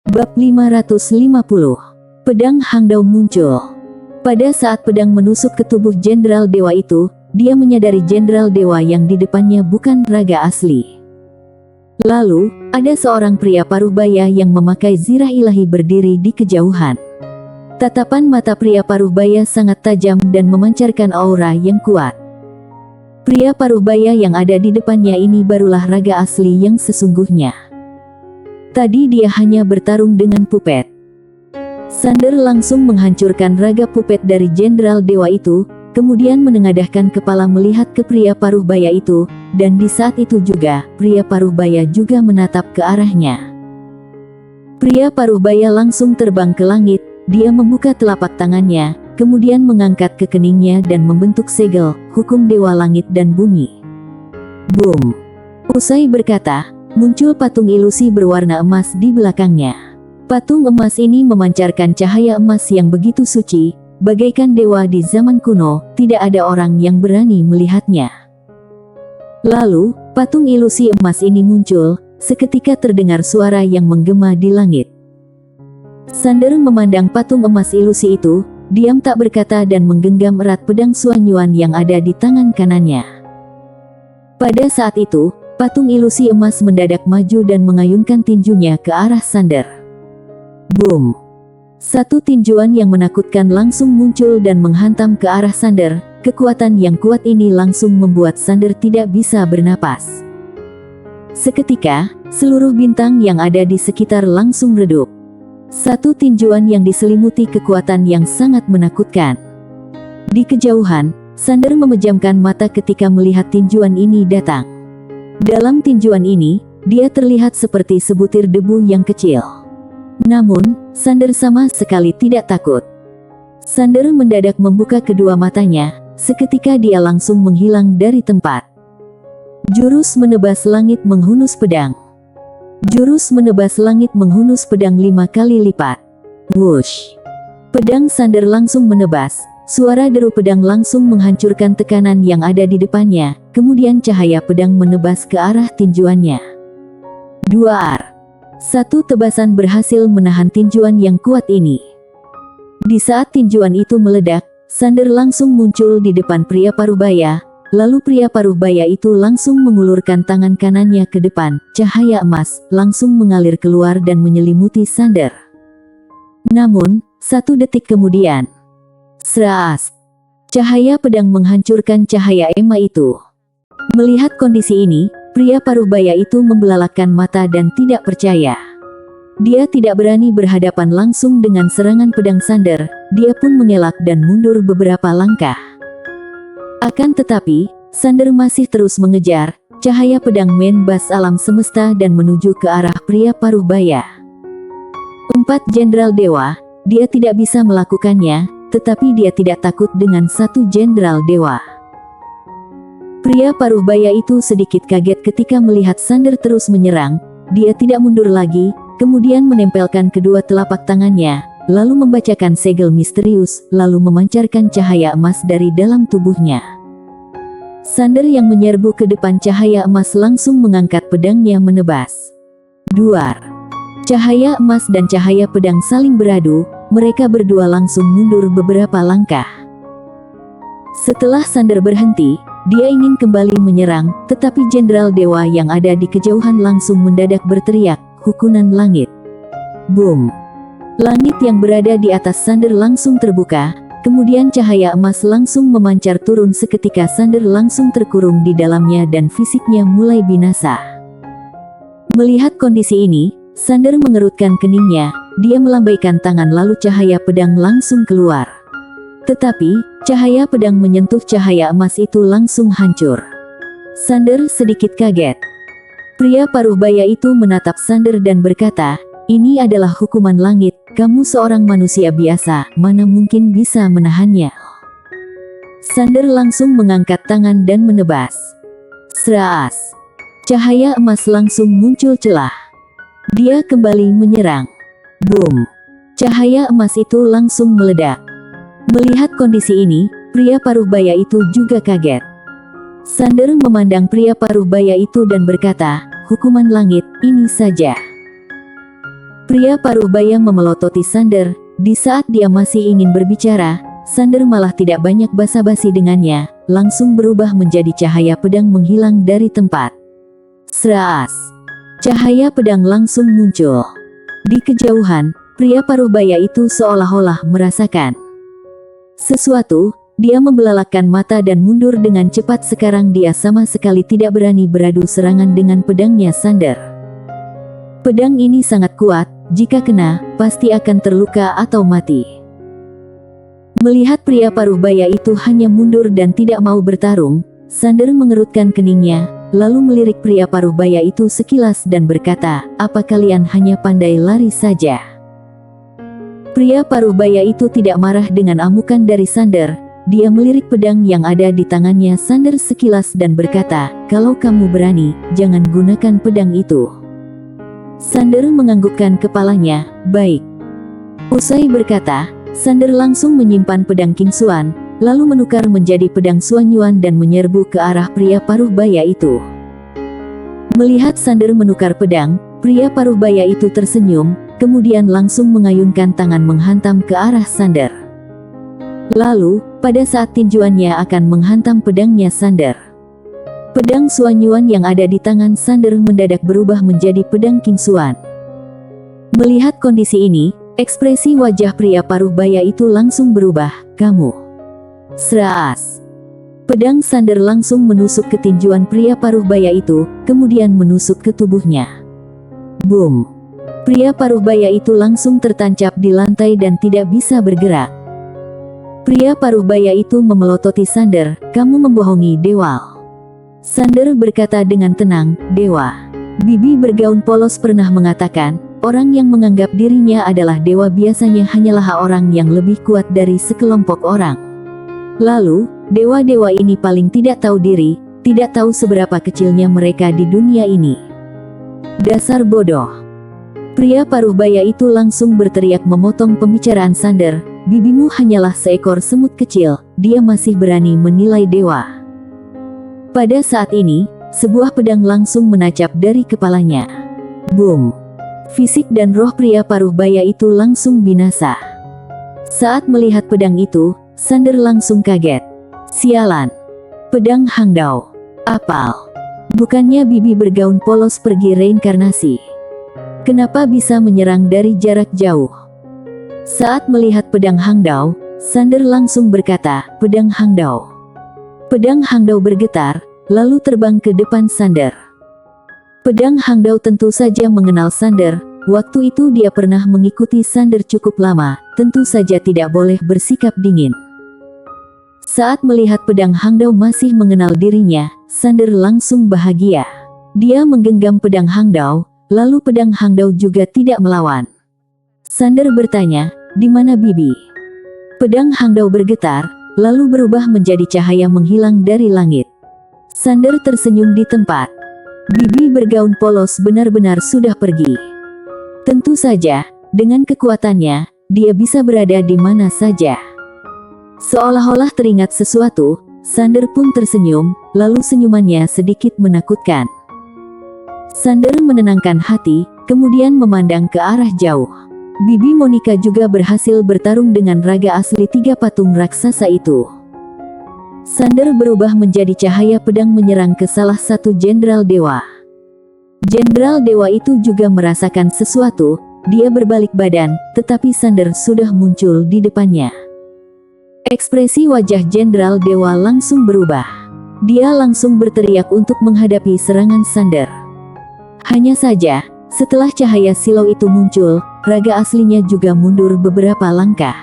Bab 550. Pedang Hangdao muncul. Pada saat pedang menusuk ke tubuh Jenderal Dewa itu, dia menyadari Jenderal Dewa yang di depannya bukan raga asli. Lalu, ada seorang pria paruhbaya yang memakai zirah ilahi berdiri di kejauhan. Tatapan mata pria paruhbaya sangat tajam dan memancarkan aura yang kuat. Pria paruhbaya yang ada di depannya ini barulah raga asli yang sesungguhnya. Tadi dia hanya bertarung dengan Pupet. Sander langsung menghancurkan raga Pupet dari Jenderal Dewa itu, kemudian menengadahkan kepala melihat ke pria paruhbaya itu, dan di saat itu juga, pria paruhbaya juga menatap ke arahnya. Pria paruhbaya langsung terbang ke langit, dia membuka telapak tangannya, kemudian mengangkat ke keningnya dan membentuk segel, hukum Dewa Langit dan Bumi. Boom! Usai berkata, muncul patung ilusi berwarna emas di belakangnya. Patung emas ini memancarkan cahaya emas yang begitu suci, bagaikan dewa di zaman kuno, tidak ada orang yang berani melihatnya. Lalu, patung ilusi emas ini muncul, seketika terdengar suara yang menggema di langit. Sander memandang patung emas ilusi itu, diam tak berkata dan menggenggam erat pedang Suanyuan yang ada di tangan kanannya. Pada saat itu, patung ilusi emas mendadak maju dan mengayunkan tinjunya ke arah Sander. Boom! Satu tinjuan yang menakutkan langsung muncul dan menghantam ke arah Sander. Kekuatan yang kuat ini langsung membuat Sander tidak bisa bernapas. Seketika, seluruh bintang yang ada di sekitar langsung redup. Satu tinjuan yang diselimuti kekuatan yang sangat menakutkan. Di kejauhan, Sander memejamkan mata ketika melihat tinjuan ini datang. Dalam tinjuan ini, dia terlihat seperti sebutir debu yang kecil. Namun, Sander sama sekali tidak takut. Sander mendadak membuka kedua matanya, seketika dia langsung menghilang dari tempat. Jurus menebas langit menghunus pedang. Jurus menebas langit menghunus pedang 5 kali lipat. Wush! Pedang Sander langsung menebas, suara deru pedang langsung menghancurkan tekanan yang ada di depannya, kemudian cahaya pedang menebas ke arah tinjuannya. 2 ar. Satu tebasan berhasil menahan tinjuan yang kuat ini. Di saat tinjuan itu meledak, Sander langsung muncul di depan pria paruhbaya, lalu pria paruhbaya itu langsung mengulurkan tangan kanannya ke depan, cahaya emas langsung mengalir keluar dan menyelimuti Sander. Namun, 1 detik kemudian, sraas! Cahaya pedang menghancurkan cahaya ema itu. Melihat kondisi ini, pria paruhbaya itu membelalakkan mata dan tidak percaya. Dia tidak berani berhadapan langsung dengan serangan pedang Sander, dia pun mengelak dan mundur beberapa langkah. Akan tetapi, Sander masih terus mengejar, cahaya pedang menembas alam semesta dan menuju ke arah pria paruhbaya. 4 Jenderal Dewa, dia tidak bisa melakukannya, tetapi dia tidak takut dengan 1 Jenderal Dewa. Pria paruhbaya itu sedikit kaget ketika melihat Sander terus menyerang, dia tidak mundur lagi, kemudian menempelkan kedua telapak tangannya, lalu membacakan segel misterius, lalu memancarkan cahaya emas dari dalam tubuhnya. Sander yang menyerbu ke depan cahaya emas langsung mengangkat pedangnya menebas. Duar! Cahaya emas dan cahaya pedang saling beradu, mereka berdua langsung mundur beberapa langkah. Setelah Sander berhenti, dia ingin kembali menyerang, tetapi Jenderal Dewa yang ada di kejauhan langsung mendadak berteriak, "Hukunan langit!" Boom! Langit yang berada di atas Sander langsung terbuka, kemudian cahaya emas langsung memancar turun seketika Sander langsung terkurung di dalamnya dan fisiknya mulai binasa. Melihat kondisi ini, Sander mengerutkan keningnya, dia melambaikan tangan lalu cahaya pedang langsung keluar. Tetapi, cahaya pedang menyentuh cahaya emas itu langsung hancur. Sander sedikit kaget. Pria paruhbaya itu menatap Sander dan berkata, "Ini adalah hukuman langit, kamu seorang manusia biasa, mana mungkin bisa menahannya." Sander langsung mengangkat tangan dan menebas. Sraas! Cahaya emas langsung muncul celah. Dia kembali menyerang. Boom! Cahaya emas itu langsung meledak. Melihat kondisi ini, pria paruhbaya itu juga kaget. Sander memandang pria paruhbaya itu dan berkata, "Hukuman langit, ini saja." Pria paruh baya memelototi Sander. Di saat dia masih ingin berbicara, Sander malah tidak banyak basa-basi dengannya, langsung berubah menjadi cahaya pedang menghilang dari tempat. Seraas. Cahaya pedang langsung muncul. Di kejauhan, pria paruh baya itu seolah-olah merasakan sesuatu. Dia membelalakkan mata dan mundur dengan cepat. Sekarang dia sama sekali tidak berani beradu serangan dengan pedangnya Sander. Pedang ini sangat kuat, jika kena, pasti akan terluka atau mati. Melihat pria paruh baya itu hanya mundur dan tidak mau bertarung, Sander mengerutkan keningnya, lalu melirik pria paruh baya itu sekilas dan berkata, "Apa kalian hanya pandai lari saja?" Pria paruh baya itu tidak marah dengan amukan dari Sander. Dia melirik pedang yang ada di tangannya Sander sekilas dan berkata, "Kalau kamu berani, jangan gunakan pedang itu." Sander menganggukkan kepalanya, "Baik." Usai berkata, Sander langsung menyimpan pedang King Xuan, lalu menukar menjadi pedang Xuan Yuan dan menyerbu ke arah pria paruh baya itu. Melihat Sander menukar pedang, pria paruh baya itu tersenyum, kemudian langsung mengayunkan tangan menghantam ke arah Sander. Lalu, pada saat tinjuannya akan menghantam pedangnya Sander, pedang Xuan Yuan yang ada di tangan Sander mendadak berubah menjadi pedang King Xuan. Melihat kondisi ini, ekspresi wajah pria paruh baya itu langsung berubah. "Kamu." Seraas. Pedang Sander langsung menusuk ke tinjuan pria paruh baya itu, kemudian menusuk ke tubuhnya. Boom. Pria paruh baya itu langsung tertancap di lantai dan tidak bisa bergerak. Pria paruh baya itu memelototi Sander, "Kamu membohongi dewa." Sander berkata dengan tenang, "Dewa." Bibi bergaun polos pernah mengatakan, orang yang menganggap dirinya adalah dewa biasanya hanyalah orang yang lebih kuat dari sekelompok orang. Lalu, dewa-dewa ini paling tidak tahu diri, tidak tahu seberapa kecilnya mereka di dunia ini. Dasar bodoh. Pria paruh baya itu langsung berteriak memotong pembicaraan Sander, "Bibimu hanyalah seekor semut kecil, dia masih berani menilai dewa." Pada saat ini, sebuah pedang langsung menancap dari kepalanya. Boom. Fisik dan roh pria paruh baya itu langsung binasa. Saat melihat pedang itu, Sander langsung kaget. "Sialan. Pedang Hangdao. Apal. Bukannya Bibi bergaun polos pergi reinkarnasi? Kenapa bisa menyerang dari jarak jauh?" Saat melihat pedang Hangdao, Sander langsung berkata, "Pedang Hangdao." Pedang Hangdao bergetar, lalu terbang ke depan Sander. Pedang Hangdao tentu saja mengenal Sander. Waktu itu dia pernah mengikuti Sander cukup lama, tentu saja tidak boleh bersikap dingin. Saat melihat pedang Hangdao masih mengenal dirinya, Sander langsung bahagia. Dia menggenggam pedang Hangdao, lalu pedang Hangdao juga tidak melawan. Sander bertanya, "Di mana Bibi?" Pedang Hangdao bergetar, lalu berubah menjadi cahaya menghilang dari langit. Sander tersenyum di tempat. Bibi bergaun polos benar-benar sudah pergi. Tentu saja, dengan kekuatannya, dia bisa berada di mana saja. Seolah-olah teringat sesuatu, Sander pun tersenyum, lalu senyumannya sedikit menakutkan. Sander menenangkan hati, kemudian memandang ke arah jauh. Bibi Monica juga berhasil bertarung dengan raga asli 3 patung raksasa itu. Sander berubah menjadi cahaya pedang menyerang ke salah satu jenderal dewa. Jenderal dewa itu juga merasakan sesuatu, dia berbalik badan, tetapi Sander sudah muncul di depannya. Ekspresi wajah jenderal dewa langsung berubah. Dia langsung berteriak untuk menghadapi serangan Sander. Hanya saja, setelah cahaya silau itu muncul, raga aslinya juga mundur beberapa langkah.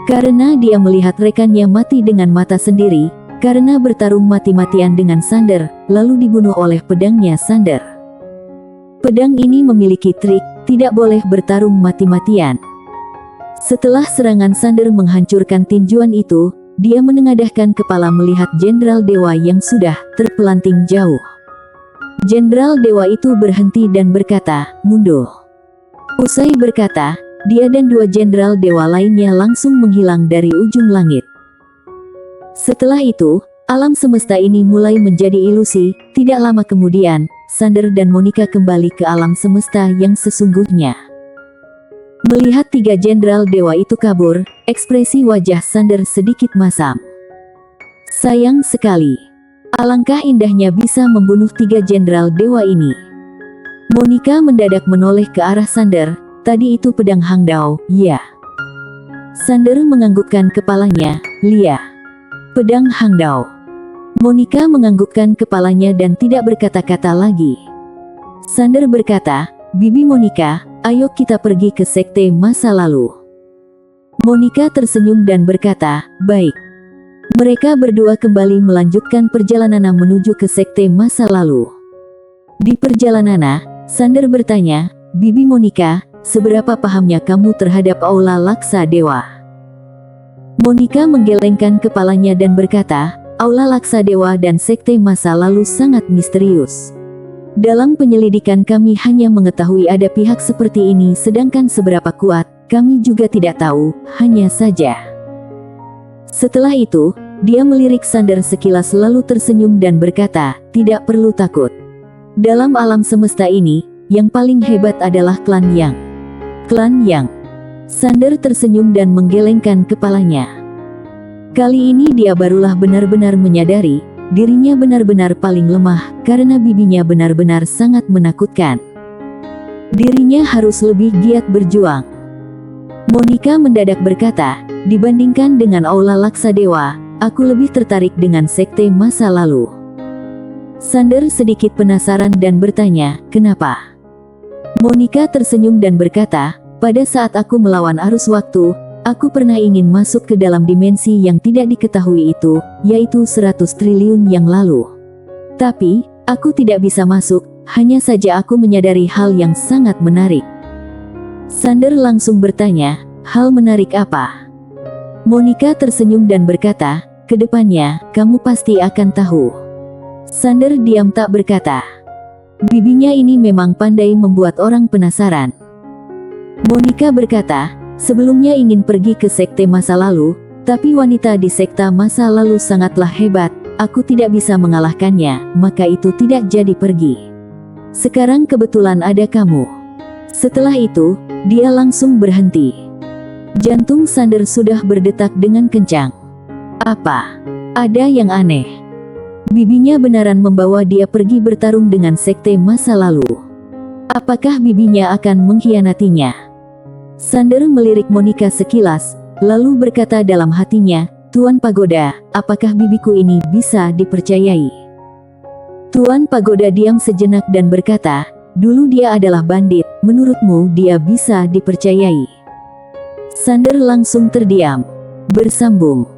Karena dia melihat rekannya mati dengan mata sendiri, karena bertarung mati-matian dengan Sander, lalu dibunuh oleh pedangnya Sander. Pedang ini memiliki trik, tidak boleh bertarung mati-matian. Setelah serangan Sander menghancurkan tinjuan itu, dia menengadahkan kepala melihat jenderal dewa yang sudah terpelanting jauh. Jenderal dewa itu berhenti dan berkata, "Mundur." Usai berkata, dia dan 2 jenderal dewa lainnya langsung menghilang dari ujung langit. Setelah itu, Alam semesta ini mulai menjadi ilusi. Tidak lama kemudian, Xander dan Monica kembali ke alam semesta yang sesungguhnya. Melihat 3 jenderal dewa itu kabur, ekspresi wajah Xander sedikit masam. Sayang sekali. Alangkah indahnya bisa membunuh 3 jenderal dewa ini. Monica mendadak menoleh ke arah Xander. Tadi itu pedang Hangdao, ya. Xander menganggukkan kepalanya, Lia. Pedang Hangdao. Monica menganggukkan kepalanya dan tidak berkata-kata lagi. Xander berkata, Bibi Monica, ayo kita pergi ke sekte masa lalu. Monica tersenyum dan berkata, baik. Mereka berdua kembali melanjutkan perjalanan menuju ke sekte masa lalu. Di perjalanan, Xander bertanya, Bibi Monica, seberapa pahamnya kamu terhadap Aula Laksa Dewa? Monica menggelengkan kepalanya dan berkata, Aula Laksa Dewa dan sekte masa lalu sangat misterius. Dalam penyelidikan kami hanya mengetahui ada pihak seperti ini, sedangkan seberapa kuat, kami juga tidak tahu, hanya saja. Setelah itu, dia melirik Xander sekilas lalu tersenyum dan berkata, tidak perlu takut. Dalam alam semesta ini, yang paling hebat adalah klan Yang. Klan Yang. Xander tersenyum dan menggelengkan kepalanya. Kali ini dia barulah benar-benar menyadari, dirinya benar-benar paling lemah, karena bibinya benar-benar sangat menakutkan. Dirinya harus lebih giat berjuang. Monica mendadak berkata, dibandingkan dengan Aula Laksa Dewa, aku lebih tertarik dengan sekte masa lalu. Xander sedikit penasaran dan bertanya, kenapa? Monica tersenyum dan berkata, pada saat aku melawan arus waktu, aku pernah ingin masuk ke dalam dimensi yang tidak diketahui itu, yaitu 100 triliun yang lalu. Tapi, aku tidak bisa masuk, hanya saja aku menyadari hal yang sangat menarik. Xander langsung bertanya, hal menarik apa? Monica tersenyum dan berkata, kedepannya, kamu pasti akan tahu. Xander diam tak berkata. Bibinya ini memang pandai membuat orang penasaran. Monica berkata, sebelumnya ingin pergi ke sekte masa lalu, tapi wanita di sekte masa lalu sangatlah hebat, aku tidak bisa mengalahkannya, maka itu tidak jadi pergi. Sekarang kebetulan ada kamu. Setelah itu, dia langsung berhenti. Jantung Xander sudah berdetak dengan kencang. Apa? Ada yang aneh. Bibinya benaran membawa dia pergi bertarung dengan sekte masa lalu. Apakah bibinya akan mengkhianatinya? Xander melirik Monica sekilas, lalu berkata dalam hatinya, Tuan Pagoda, apakah bibiku ini bisa dipercayai? Tuan Pagoda diam sejenak dan berkata, dulu dia adalah bandit, menurutmu dia bisa dipercayai? Xander langsung terdiam. Bersambung.